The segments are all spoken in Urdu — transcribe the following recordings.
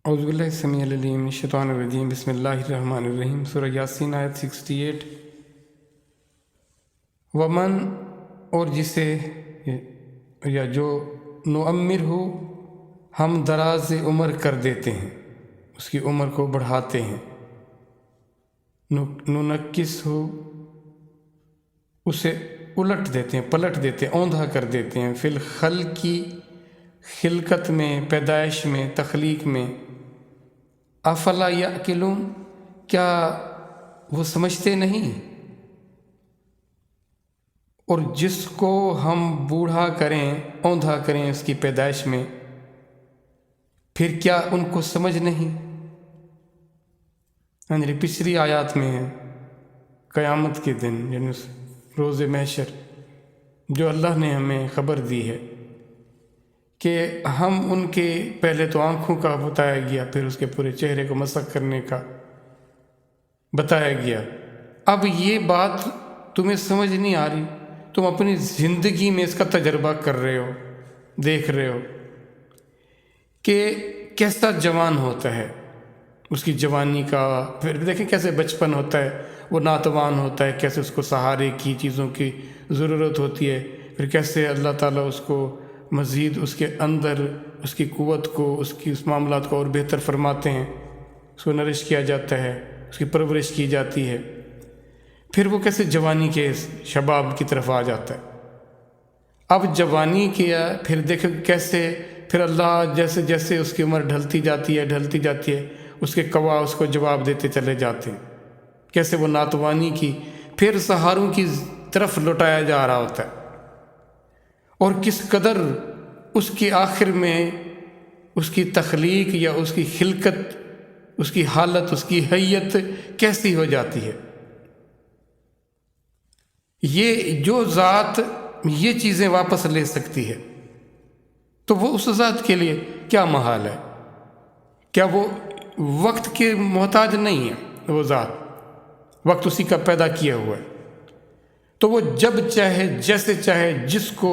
اعوذ باللہ السمیع العلیم من الشیطان الرجیم بسم اللہ الرحمن الرحیم سورہ یاسین آیت 68۔ ومن اور جسے یا جو نعمر ہو ہم دراز عمر کر دیتے ہیں، اس کی عمر کو بڑھاتے ہیں، ننکس ہو اسے الٹ دیتے ہیں، پلٹ دیتے ہیں، اوندھا کر دیتے ہیں، فی الخلق کی خلقت میں، پیدائش میں، تخلیق میں۔ افلا یعقلون کیا وہ سمجھتے نہیں؟ اور جس کو ہم بوڑھا کریں، اوندھا کریں اس کی پیدائش میں، پھر کیا ان کو سمجھ نہیں؟ پچھلی آیات میں ہے قیامت کے دن، یعنی روز محشر، جو اللہ نے ہمیں خبر دی ہے کہ ہم ان کے پہلے تو آنکھوں کا بتایا گیا، پھر اس کے پورے چہرے کو مسح کرنے کا بتایا گیا۔ اب یہ بات تمہیں سمجھ نہیں آ رہی، تم اپنی زندگی میں اس کا تجربہ کر رہے ہو، دیکھ رہے ہو کہ کیسا جوان ہوتا ہے، اس کی جوانی کا، پھر دیکھیں کیسے بچپن ہوتا ہے، وہ ناتوان ہوتا ہے، کیسے اس کو سہارے کی چیزوں کی ضرورت ہوتی ہے، پھر کیسے اللہ تعالیٰ اس کو مزید اس کے اندر اس کی قوت کو، اس کی اس معاملات کو اور بہتر فرماتے ہیں، اس کو نرش کیا جاتا ہے، اس کی پرورش کی جاتی ہے، پھر وہ کیسے جوانی کے شباب کی طرف آ جاتا ہے۔ اب جوانی کیا، پھر دیکھو کیسے پھر اللہ جیسے جیسے اس کی عمر ڈھلتی جاتی ہے اس کے قوا اس کو جواب دیتے چلے جاتے ہیں، کیسے وہ ناتوانی کی پھر سہاروں کی طرف لوٹایا جا رہا ہوتا ہے، اور کس قدر اس کی آخر میں اس کی تخلیق یا اس کی خلقت، اس کی حالت، اس کی حیت کیسی ہو جاتی ہے۔ یہ جو ذات یہ چیزیں واپس لے سکتی ہے تو وہ اس ذات کے لیے کیا محال ہے؟ کیا وہ وقت کے محتاج نہیں ہے؟ وہ ذات وقت اسی کا پیدا کیا ہوا ہے، تو وہ جب چاہے، جیسے چاہے، جس کو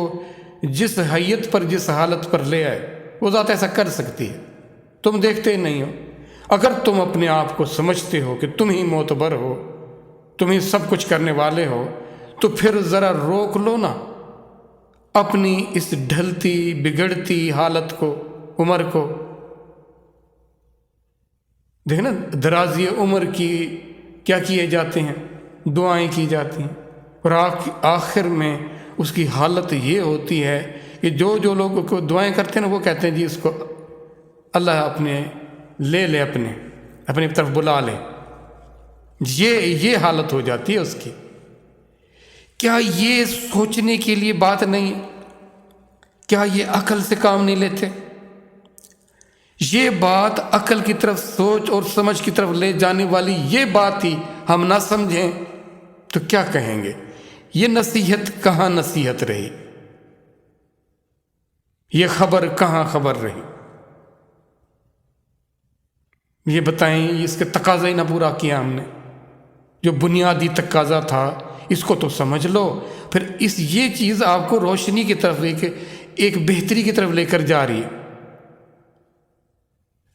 جس حیت پر، جس حالت پر لے آئے، وہ ذات ایسا کر سکتی ہے۔ تم دیکھتے نہیں ہو۔ اگر تم اپنے آپ کو سمجھتے ہو کہ تم ہی معتبر ہو، تم ہی سب کچھ کرنے والے ہو، تو پھر ذرا روک لو نا اپنی اس ڈھلتی بگڑتی حالت کو، عمر کو۔ دیکھنا درازی عمر کی کیا کیے جاتے ہیں، دعائیں کی جاتی ہیں، اور آخر میں اس کی حالت یہ ہوتی ہے کہ جو لوگوں کو دعائیں کرتے ہیں نا، وہ کہتے ہیں جی اس کو اللہ اپنے لے لے، اپنی طرف بلا لے۔ یہ حالت ہو جاتی ہے اس کی۔ کیا یہ سوچنے کے لیے بات نہیں؟ کیا یہ عقل سے کام نہیں لیتے؟ یہ بات عقل کی طرف، سوچ اور سمجھ کی طرف لے جانے والی یہ بات ہی ہم نہ سمجھیں تو کیا کہیں گے؟ یہ نصیحت کہاں نصیحت رہی؟ یہ خبر کہاں خبر رہی؟ یہ بتائیں، اس کے تقاضا ہی نہ پورا کیا ہم نے۔ جو بنیادی تقاضا تھا اس کو تو سمجھ لو، پھر یہ چیز آپ کو روشنی کی طرف ایک بہتری کی طرف لے کر جا رہی ہے۔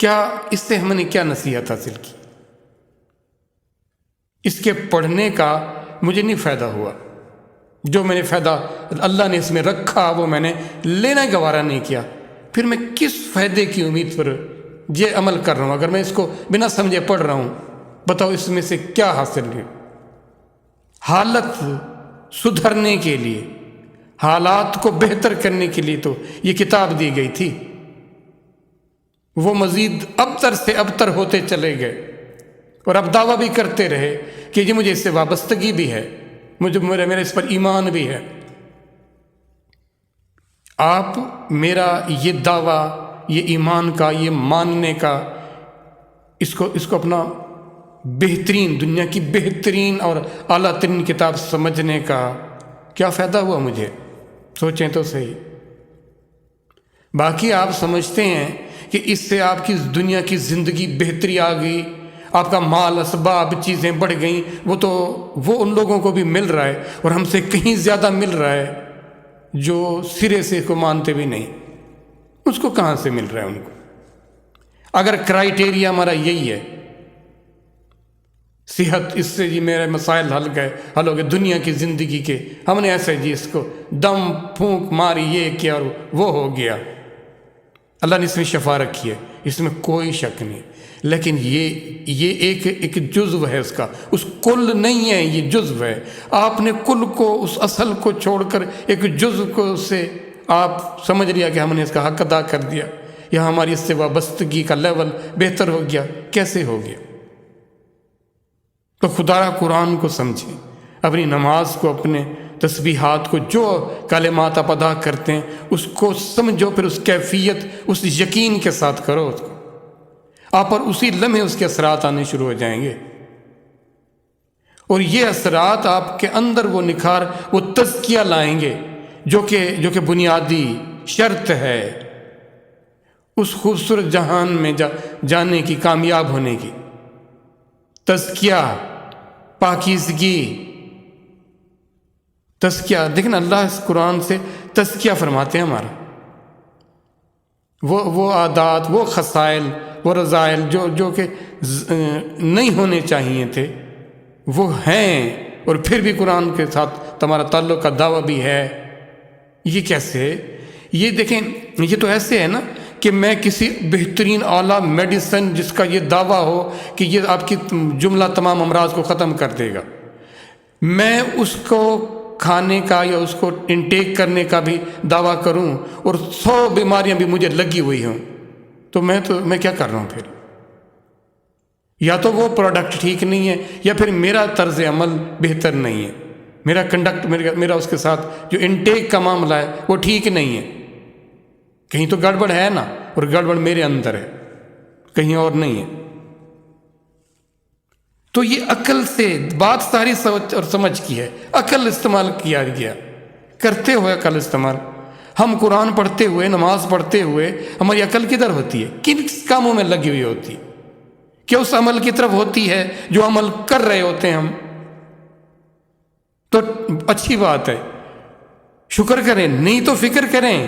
کیا اس سے ہم نے کیا نصیحت حاصل کی؟ اس کے پڑھنے کا مجھے نہیں فائدہ ہوا، جو میں نے فائدہ اللہ نے اس میں رکھا وہ میں نے لینا گوارا نہیں کیا، پھر میں کس فائدے کی امید پر یہ عمل کر رہا ہوں؟ اگر میں اس کو بنا سمجھے پڑھ رہا ہوں، بتاؤ اس میں سے کیا حاصل ہے؟ حالت سدھرنے کے لیے، حالات کو بہتر کرنے کے لیے تو یہ کتاب دی گئی تھی۔ وہ مزید ابتر سے ابتر ہوتے چلے گئے، اور اب دعویٰ بھی کرتے رہے کہ یہ مجھے اس سے وابستگی بھی ہے، میرا اس پر ایمان بھی ہے۔ آپ میرا یہ دعویٰ، یہ ایمان کا، یہ ماننے کا، اس کو اپنا بہترین، دنیا کی بہترین اور اعلیٰ ترین کتاب سمجھنے کا کیا فائدہ ہوا مجھے؟ سوچیں تو صحیح۔ باقی آپ سمجھتے ہیں کہ اس سے آپ کی دنیا کی زندگی بہتری آ گئی، آپ کا مال، اسباب، چیزیں بڑھ گئیں، وہ ان لوگوں کو بھی مل رہا ہے، اور ہم سے کہیں زیادہ مل رہا ہے جو سرے سے کو مانتے بھی نہیں۔ اس کو کہاں سے مل رہا ہے ان کو؟ اگر کرائٹیریا ہمارا یہی ہے، صحت اس سے جی میرے مسائل حل ہو گئے، دنیا کی زندگی کے ہم نے ایسے جی اس کو دم پھونک ماری، یہ کیا اور وہ ہو گیا، اللہ نے اس میں شفا رکھی ہے، اس میں کوئی شک نہیں، لیکن یہ ایک جزو ہے اس کا، اس کل نہیں ہے، یہ جزو ہے۔ آپ نے کل کو، اس اصل کو چھوڑ کر ایک جزو کو سے آپ سمجھ لیا کہ ہم نے اس کا حق ادا کر دیا، یا ہماری اس سے وابستگی کا لیول بہتر ہو گیا۔ کیسے ہو گیا؟ تو خدا قرآن کو سمجھیں، اپنی نماز کو، اپنے تسبیحات کو، جو کلمات آپ ادا کرتے ہیں اس کو سمجھو، پھر اس کیفیت، اس یقین کے ساتھ کرو اس کو، آپ پر اسی لمحے اس کے اثرات آنے شروع ہو جائیں گے، اور یہ اثرات آپ کے اندر وہ نکھار، وہ تزکیہ لائیں گے جو کہ بنیادی شرط ہے اس خوبصورت جہان میں جانے کی، کامیاب ہونے کی۔ تزکیہ، پاکیزگی، تزکیہ، دیکھنا اللہ اس قرآن سے تزکیہ فرماتے ہیں ہمارا، وہ عادات، وہ خصائل، وہ رذائل جو کہ نہیں ہونے چاہیے تھے وہ ہیں، اور پھر بھی قرآن کے ساتھ تمہارا تعلق کا دعویٰ بھی ہے۔ یہ کیسے؟ یہ دیکھیں، یہ تو ایسے ہے نا کہ میں کسی بہترین اعلیٰ میڈیسن جس کا یہ دعویٰ ہو کہ یہ آپ کی جملہ تمام امراض کو ختم کر دے گا، میں اس کو کھانے کا یا اس کو انٹیک کرنے کا بھی دعویٰ کروں اور 100 بیماریاں بھی مجھے لگی ہوئی ہوں، تو میں کیا کر رہا ہوں پھر؟ یا تو وہ پروڈکٹ ٹھیک نہیں ہے، یا پھر میرا طرز عمل بہتر نہیں ہے، میرا کنڈکٹ، میرا اس کے ساتھ جو انٹیک کا معاملہ ہے وہ ٹھیک نہیں ہے، کہیں تو گڑبڑ ہے نا، اور گڑبڑ میرے اندر ہے، کہیں اور نہیں ہے۔ تو یہ عقل سے بات ساری سوچ اور سمجھ کی ہے، عقل استعمال کیا گیا، کرتے ہوئے عقل استعمال۔ ہم قرآن پڑھتے ہوئے، نماز پڑھتے ہوئے ہماری عقل کدھر ہوتی ہے؟ کن کاموں میں لگی ہوئی ہوتی ہے؟ کیا اس عمل کی طرف ہوتی ہے جو عمل کر رہے ہوتے ہیں ہم؟ تو اچھی بات ہے، شکر کریں، نہیں تو فکر کریں،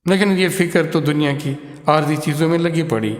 لیکن یہ فکر تو دنیا کی عارضی چیزوں میں لگی پڑی۔